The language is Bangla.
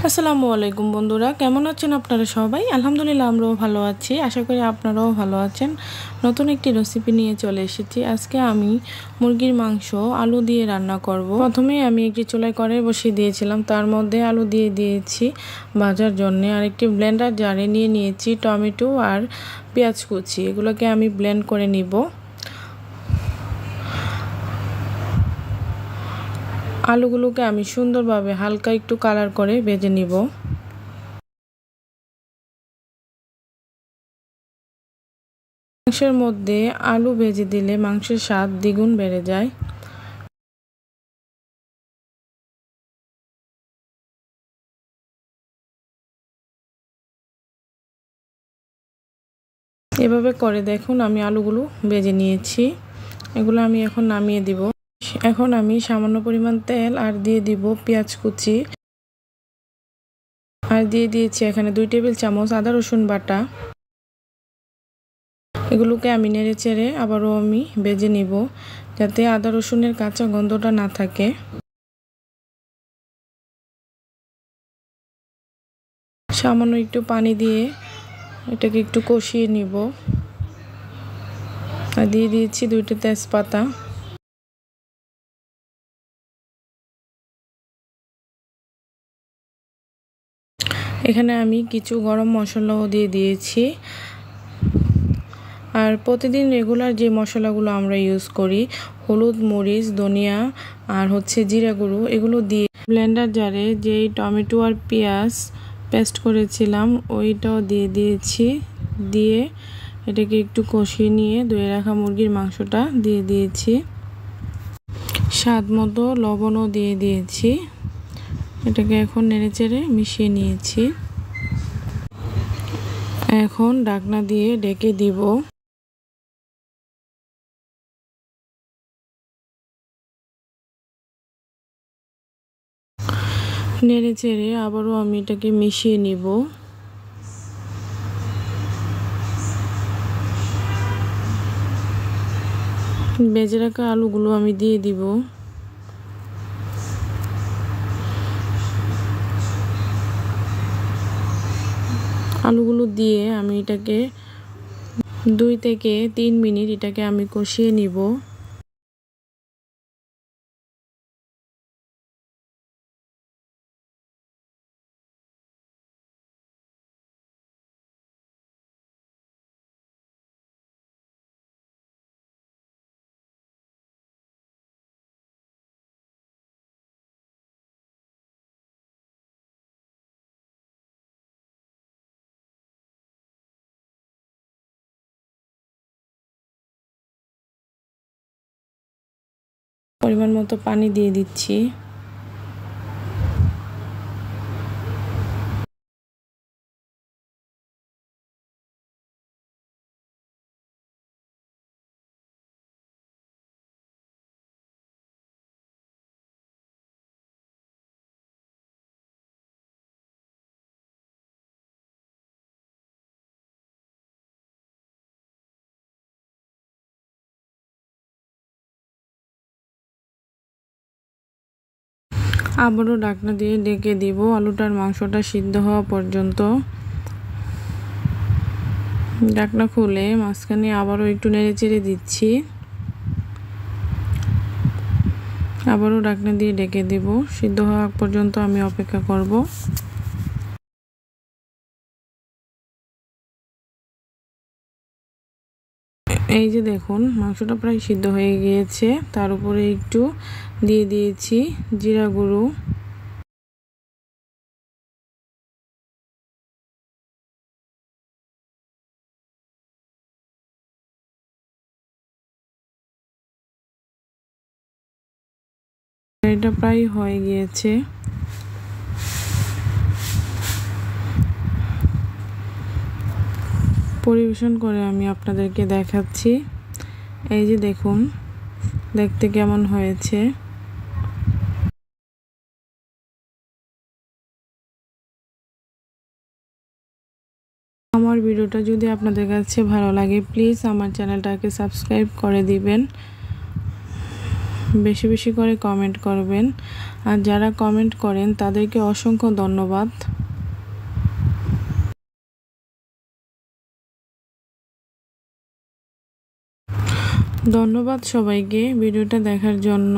আসসালামু আলাইকুম বন্ধুরা, কেমন আছেন আপনারা সবাই? আলহামদুলিল্লাহ আমরাও ভালো আছি। আশা করি আপনারাও ভালো আছেন। নতুন একটি রেসিপি নিয়ে চলে এসেছি। আজকে আমি মুরগির মাংস আলু দিয়ে রান্না করব। প্রথমে আমি একটি চুলায় কড়াই বসিয়ে দিয়েছিলাম, তার মধ্যে আলু দিয়ে দিয়েছি ভাজার জন্য। আর একটি ব্লেন্ডার জারে নিয়ে নিয়েছি টমেটো আর পেঁয়াজ কুচি, এগুলোকে আমি ব্লেন্ড করে নিব। আলুগুলোকে আমি সুন্দরভাবে হালকা একটু কালার করে ভেজে নিব। মাংসের মধ্যে আলু ভেজে দিলে মাংসের স্বাদ দ্বিগুণ বেড়ে যায়। এভাবে করে দেখুন আমি আলুগুলো ভেজে নিয়েছি। এগুলো আমি এখন নামিয়ে দিব। এখন আমি সামান্য পরিমাণ তেল আর দিয়ে দিব পেঁয়াজ কুচি, আর দিয়ে দিয়েছি এখানে 2 টেবিল চামচ আদা রসুন বাটা। এগুলোকে আমি নেড়ে চেড়ে আবারও আমি ভেজে নিব, যাতে আদা রসুনের কাঁচা গন্ধটা না থাকে। সামান্য একটু পানি দিয়ে এটাকে একটু কষিয়ে নিব। আর দিয়ে দিয়েছি 2টা তেজপাতা। এখানে আমি কিছু গরম মশলাও দিয়ে দিয়েছি। আর প্রতিদিন রেগুলার যে মশলাগুলো আমরা ইউজ করি, হলুদ, মরিচ, ধনিয়া আর জিরা গুঁড়ো, এগুলো দিয়ে ব্লেন্ডার জারে যেই টমেটো আর পেঁয়াজ পেস্ট করেছিলাম ওইটাও দিয়ে দিয়েছি। দিয়ে এটাকে একটু কষিয়ে নিয়ে ধুয়ে রাখা মুরগির মাংসটা দিয়ে দিয়েছি। স্বাদ মতো লবণও দিয়ে দিয়েছি। এটাকে এখন নেড়েচেড়ে মিশিয়ে নিয়েছি। এখন ঢাকনা দিয়ে ঢেকে দিব। নেড়ে চেড়ে আবারও আমি এটাকে মিশিয়ে নিব। ভেজে রাখা আলুগুলো আমি দিয়ে দিব। আলুগুলো দিয়ে আমি এটাকে 2 থেকে 3 মিনিট এটাকে আমি কষিয়ে নিব। পরিমাণ মতো পানি দিয়ে দিচ্ছি। আবারও ঢাকনা দিয়ে ঢেকে দিব আলুটার মাংসটা সিদ্ধ হওয়া পর্যন্ত। ঢাকনা খুলে মাঝখানে আবারও একটু নেড়ে চেড়ে দিচ্ছি। আবারও ঢাকনা দিয়ে ঢেকে দিব। সিদ্ধ হওয়া পর্যন্ত আমি অপেক্ষা করব। এই যে দেখুন মাংসটা প্রায় সিদ্ধ হয়ে গিয়েছে। তার উপরে একটু দিয়ে দিয়েছি জিরা গুঁড়ো। এটা প্রায় হয়ে গিয়েছে। পরিবেশন করে আমি আপনাদেরকে দেখাচ্ছি। এই যে দেখুন দেখতে কেমন হয়েছে। আমার ভিডিওটা যদি আপনাদের কাছে ভালো লাগে প্লিজ আমার চ্যানেলটাকে সাবস্ক্রাইব করে দিবেন, বেশি বেশি করে কমেন্ট করবেন। আর যারা কমেন্ট করেন তাদেরকে অসংখ্য ধন্যবাদ। ধন্যবাদ সবাইকে ভিডিওটা দেখার জন্য।